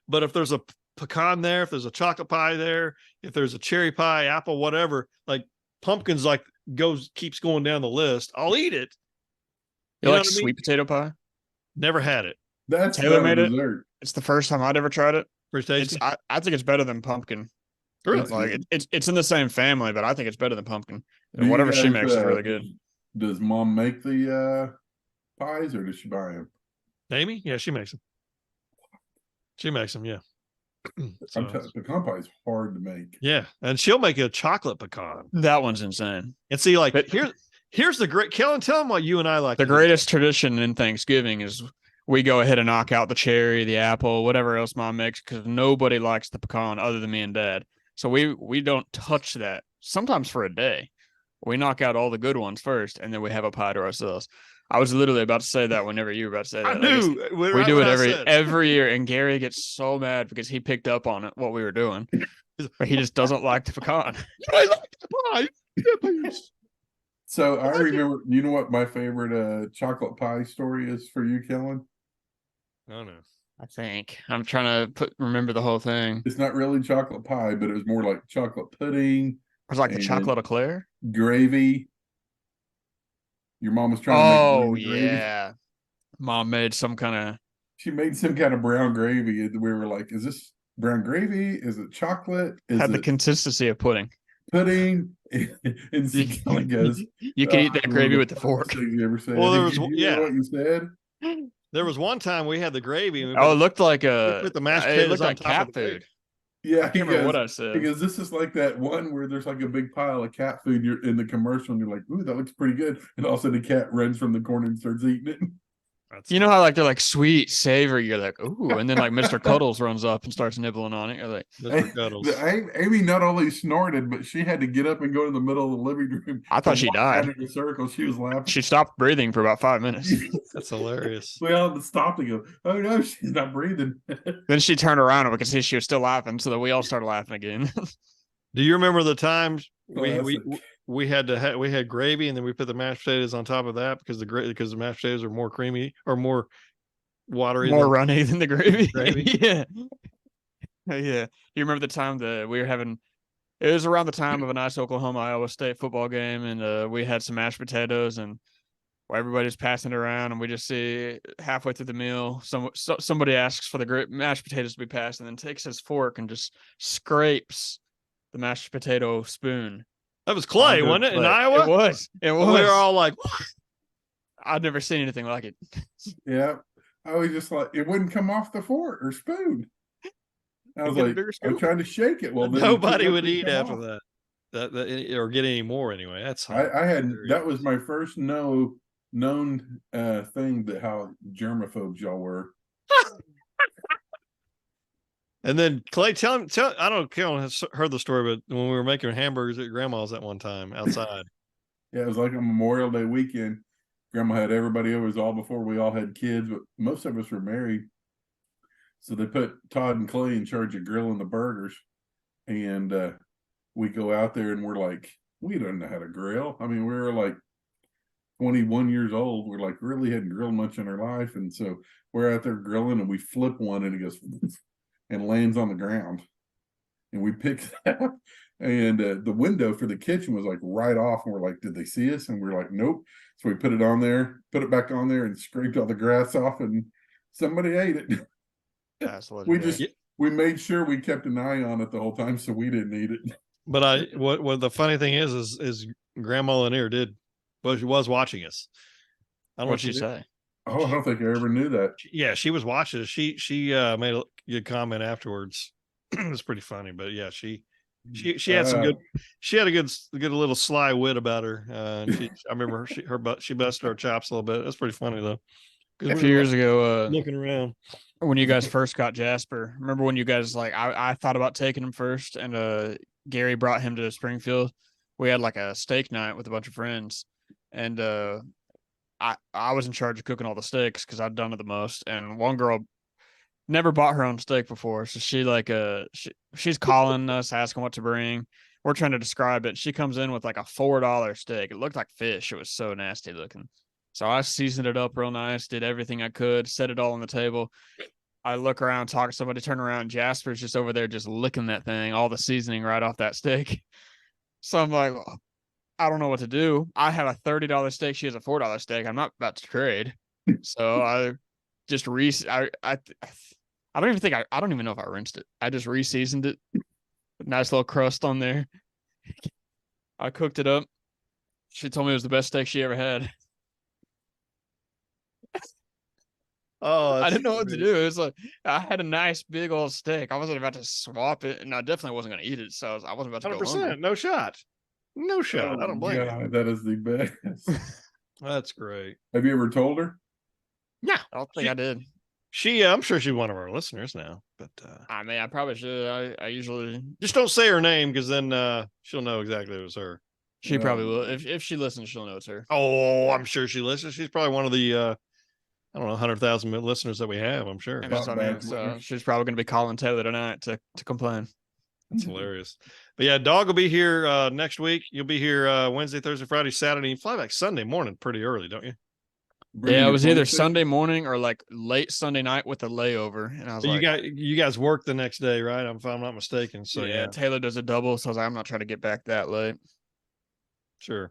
But if there's a pecan there, if there's a chocolate pie there, if there's a cherry pie, apple, whatever, like pumpkins keeps going down the list. I'll eat it. You know like what I mean? sweet potato pie? Never had it. That's Taylor better made it? dessert. It's the first time I'd ever tried it. Pretty tasty. I think it's better than pumpkin. Really? It's like it's in the same family, but I think it's better than pumpkin. Do you Whatever she guys, makes is really good. Does mom make the pies, or does she buy them? Amy? Yeah, she makes them. Yeah. So, Pecan pie is hard to make. yeah, and she'll make a chocolate pecan. That one's insane. And see, like, But- here's the great Kellen. Tell them what you and I like. The to do. greatest tradition in Thanksgiving is we go ahead and knock out the cherry, the apple, whatever else mom makes, because nobody likes the pecan other than me and dad. So we don't touch that. Sometimes for a day, we knock out all the good ones first, and then we have a pie to ourselves. I was literally about to say that whenever you were about to say that. I knew We do it every year, and Gary gets so mad because he picked up on it what we were doing, but he just doesn't like the pecan. I like the pie. Yeah, please. So I remember, you know what my favorite chocolate pie story is for you, Kellen? Oh no. I think I'm trying to remember the whole thing. It's not really chocolate pie, but it was more like chocolate pudding, It was like the And- chocolate eclair. gravy. Your mom was trying to Oh make gravy. yeah, mom made some kind of She made some kind of brown gravy, and we were like, "Is this brown gravy? Is it chocolate? Is Had the it consistency of pudding. pudding?" And she kind of goes, You can eat that "Oh, gravy the with the funniest fork. thing you ever said." Well, there Did was- you yeah. hear what you said? There was one time we had the gravy. And we Oh, it put, looked like we put the mashed it potatoes looked on like top of cat the gravy. food. Yeah, I can't remember what I said. Because this is like that one where there's like a big pile of cat food. You're in the commercial, and you're like, "Ooh, that looks pretty good," and all of a sudden the cat runs from the corner and starts eating it. That's You know how like they're like sweet, savory. You're like, ooh, and then like Mr. Cuddles runs up and starts nibbling on it. You're like, Mr. Cuddles. Amy not only snorted, but she had to get up and go to the middle of the living room. I thought and she walk died. around in a circle. She was laughing. she stopped breathing for about 5 minutes. That's hilarious. We all had to stop and go, "Oh no, she's not breathing." Then she turned around and we could see she was still laughing, so that we all started laughing again. Do you remember the times we Classic. we had gravy and then we put the mashed potatoes on top of that because the mashed potatoes are more creamy or more watery. More than- runny than the gravy. Gravy? Yeah. Yeah. You remember the time that we were having it was around the time of a nice Oklahoma Iowa State football game, and we had some mashed potatoes, and everybody's passing it around, and we just see halfway through the meal, somebody asks for the mashed potatoes to be passed, and then takes his fork and just scrapes the mashed potato spoon. That was Clay, onto wasn't it? In plate. Iowa? It was. It And was. we were all like, "What?" I'd never seen anything like it. Yeah, I was just like, it wouldn't come off the fork or spoon. I was Get a like, bigger I'm scoop. trying to shake it. Well, then Nobody it would wouldn't eat come after off. that or get any more anyway. That's I had that was hilarious. my first known thing that how germaphobes y'all were. And then Clay, tell I don't know, Karen has heard the story, but when we were making hamburgers at grandma's that one time outside. Yeah, it was like a Memorial Day weekend. Grandma had everybody over. It was all before we all had kids, but most of us were married. So they put Todd and Clay in charge of grilling the burgers. And we go out there and we're like, we don't know how to grill. I mean, we were like 21 years old. We're like, really hadn't grilled much in our life. And so we're out there grilling and we flip one and it goes and lands on the ground. And we pick that up. And the window for the kitchen was like right off. And we're like, did they see us? And we're like, nope. So we put it on there, put it back on there and scraped all the grass off and somebody ate it. That's We made sure we kept an eye on it the whole time so we didn't eat it. But what the funny thing is Grandma Lanier she was watching us. I don't know What'd she say? Oh, I don't think I ever knew that. Yeah, she was watching us. She made a good comment afterwards. It was pretty funny, but yeah, she had some good. She had a good little sly wit about her. I remember she busted our chops a little bit. That's pretty funny though. A few years ago, Looking around. when you guys first got Jasper, remember when you guys like I thought about taking him first, and Gary brought him to Springfield. We had like a steak night with a bunch of friends, and I was in charge of cooking all the steaks because I'd done it the most. And one girl never bought her own steak before, so she like she's calling us asking what to bring. We're trying to describe it. She comes in with like a $4 steak. It looked like fish. It was so nasty looking. So I seasoned it up real nice, did everything I could, set it all on the table. I look around, talk to somebody, turn around. Jasper's just over there just licking that thing, all the seasoning right off that steak. So I'm like, I don't know what to do. I have a $30 steak. She has a $4 steak. I'm not about to trade. So I just I don't even think I don't even know if I rinsed it. I just re-seasoned it. Nice little crust on there. I cooked it up. She told me it was the best steak she ever had. Oh, I didn't know what to do. It was like I had a nice big old steak. I wasn't about to swap it, and I definitely wasn't going to eat it. So I wasn't about to go hungry. 100%. No shot. No shot. I don't blame you. God, that is the best. That's great. Have you ever told her? Yeah, I don't think I did. I'm sure she's one of our listeners now, but I mean, I probably should. I usually just don't say her name because then she'll know exactly it was her. she probably will. If she listens, she'll know it's her. Oh, I'm sure she listens. She's probably one of the I don't know 100,000 listeners that we have. I'm sure. And that's what I mean. So she's probably going to be calling Taylor tonight to complain. That's hilarious. But yeah, Dog will be here next week. You'll be here Wednesday, Thursday, Friday, Saturday. You fly back Sunday morning pretty early, don't you? Yeah, it was either Sunday morning or like late Sunday night with a layover, and I was So like, you guys work the next day, right? If I'm not mistaken. So yeah, Taylor does a double, so I was like, I'm not trying to get back that late. sure,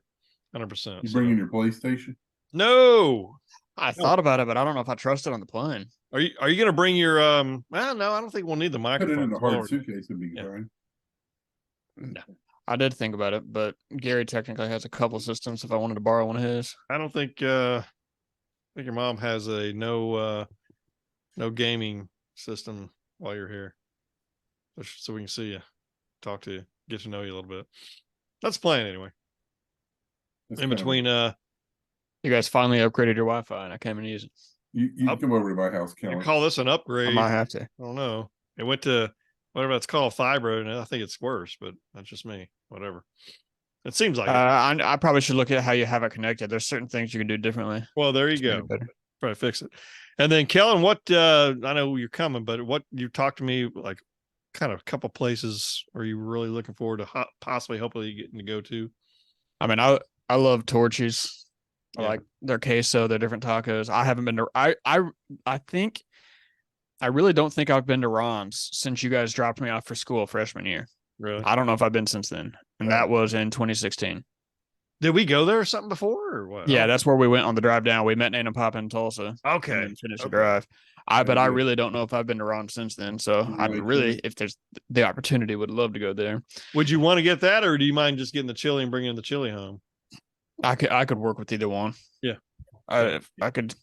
100%. You bringing your PlayStation? No, I thought about it, but I don't know if I trust it on the plane. Are you going to bring your well, no, I don't think we'll need the Put microphone. it in a It's hard lower. suitcase, it'd be Yeah. fine. I did think about it, but Gary technically has a couple systems if I wanted to borrow one of his. I don't think I think your mom has a no gaming system while you're here. So we can see you, talk to you, get to know you a little bit. That's the plan anyway. It's In kind of- between You guys finally upgraded your Wi-Fi, and I came and use it. you can Up- come over to my house, you Kellen. call this an I upgrade. might have to. I don't know. It went to whatever it's called, fiber, and I think it's worse, but that's just me. Whatever. It seems like it. I probably should look at how you have it connected. There's certain things you can do differently. Well, there you It's maybe go. better. Probably fix it. And then Kellen, what I know you're coming, but what you talked to me like kind of a couple places are you really looking forward to possibly hopefully getting to go to? I mean, I love Torchy's. I Yeah. like their queso, their different tacos. I haven't been to. I think. I really don't think I've been to Ron's since you guys dropped me off for school freshman year. Really? I don't know if I've been since then, and that was in 2016. Did we go there or something before or what? Yeah, that's where we went on the drive down. We met Nate and Papa in Tulsa. Okay. And then finished the Okay. drive. But Yeah, I good. really don't know if I've been to Ron since then. So I'd Really really, cool. if there's the opportunity, would love to go there. Would you want to get that, or do you mind just getting the chili and bringing the chili home? I could work with either one. Yeah. I could.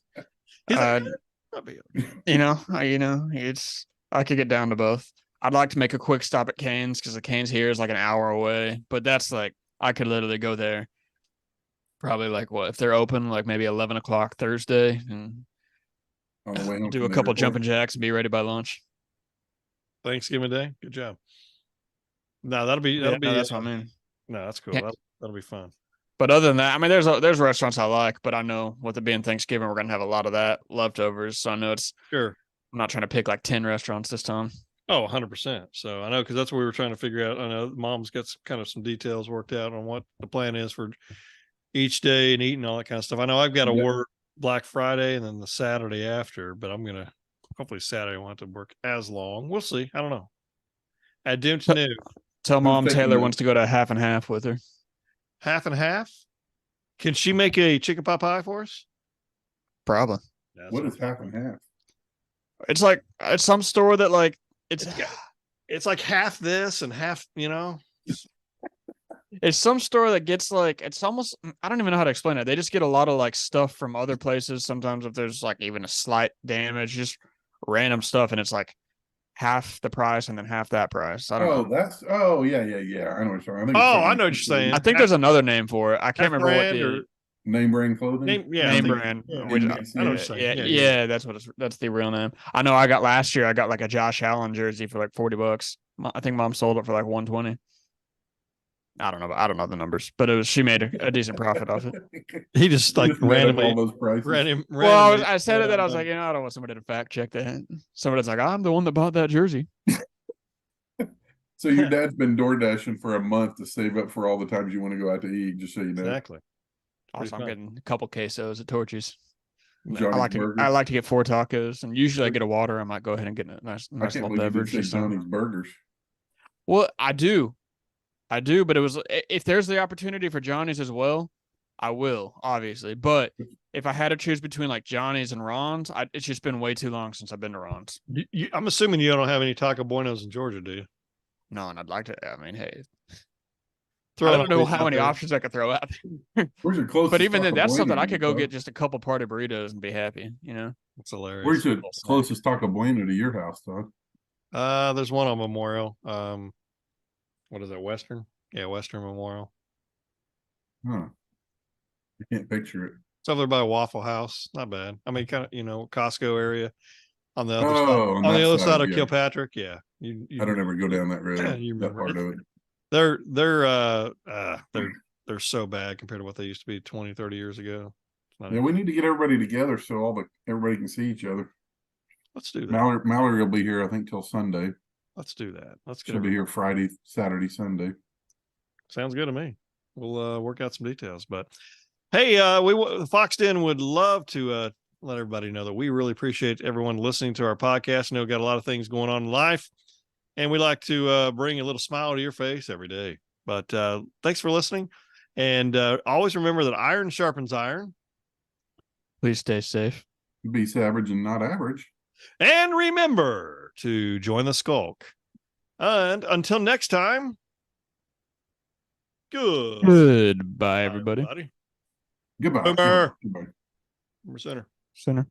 He's like, Uh, "That'll be it's I could get down to both. I'd like to make a quick stop at Cane's because the Cane's here is like an hour away, but that's like I could literally go there. Probably like what if they're open like maybe 11 o'clock Thursday and On the way home do from a the couple airport. jumping jacks and be ready by lunch. Thanksgiving Day. Good job. No, that'll be Yeah, no, that's what I mean. No, that's cool. Can't- That'll be fun. But other than that, I mean, there's restaurants I like, but I know with it being Thanksgiving, we're gonna have a lot of that leftovers. So I know Sure. I'm not trying to pick like 10 restaurants this time. Oh, 100%. So I know because that's what we were trying to figure out. I know Mom's got some details worked out on what the plan is for each day and eating all that kind of stuff. I know I've got to Yeah. work Black Friday and then the Saturday after, but I'm gonna hopefully Saturday I won't have to work as long. We'll see. I don't know. I don't know. Tell Mom taking Taylor the- wants to go to half and half with her. Half and half. Can she make a chicken pot pie for us? Probably. That's What is half and half? It's like it's some store that like it's It's like half this and half, it's some store that gets like it's almost I don't even know how to explain it. They just get a lot of like stuff from other places. Sometimes if there's like even a slight damage, just random stuff, and it's like half the price and then half that price. I don't know. Yeah. I know what you're talking. Oh, I know what you're saying. I think there's another name for it. I can't half remember what brand the or Name brand clothing. name. Yeah, I name think- brand. yeah. which- I know what you're saying. yeah, that's what that's the real name. I know. I got last year. I got like a Josh Allen jersey for like $40. I think Mom sold it for like 120. I don't know the numbers, but it was she made a decent profit off it. He just like Just made up all randomly, those prices. Well, I said it that I was like, I don't want somebody to fact check that. Somebody's like, I'm the one that bought that jersey. So your dad's been door dashing for a month to save up for all the times you want to go out to eat, just so you know. exactly. Also, I'm fun. getting a couple quesos at Torchy's. Johnny's Burgers. I like to get 4 tacos, and usually I get a water. I might go ahead and get a nice I nice can't little believe you beverage. did or say something. Johnny's Burgers. Well, I do, but it was if there's the opportunity for Johnny's as well, I will obviously. But if I had to choose between like Johnny's and Ron's, it's just been way too long since I've been to Ron's. I'm assuming you don't have any Taco Buenos in Georgia, do you? No, and I'd like to. I mean, hey, Throw I it don't out know there. how many options I could throw out. Where's your closest? But even then, Taco that's something Bueno I could go to you, get bud? just a couple party burritos and be happy. You know, It's hilarious. Where's the closest Taco Bueno to your house, Todd? There's one on Memorial. What is it? Western? Yeah, Western Memorial. Huh. I can't picture it. It's over there by Waffle House. Not bad. I mean, kind of, Costco area on the other Oh, side. on On the that other side, side of yeah. Kilpatrick. Yeah. You I don't ever go down that road. Yeah, you that remember. part of it. They're so bad compared to what they used to be 20, 30 years ago. It's not Yeah, we need to get everybody together so everybody can see each other. Let's do that. Mallory will be here, I think, till Sunday. Let's do that. Let's get She'll be here Friday, Saturday, Sunday. Sounds good to me. We'll work out some details. But hey, the Fox Den would love to let everybody know that we really appreciate everyone listening to our podcast. I know we've got a lot of things going on in life, and we like to bring a little smile to your face every day. But thanks for listening, and always remember that iron sharpens iron, Please stay safe. Be savage and not average. And remember to join the skulk. And until next time, Goodbye, everybody. Goodbye. Boomer. Goodbye. Boomer Center. Center.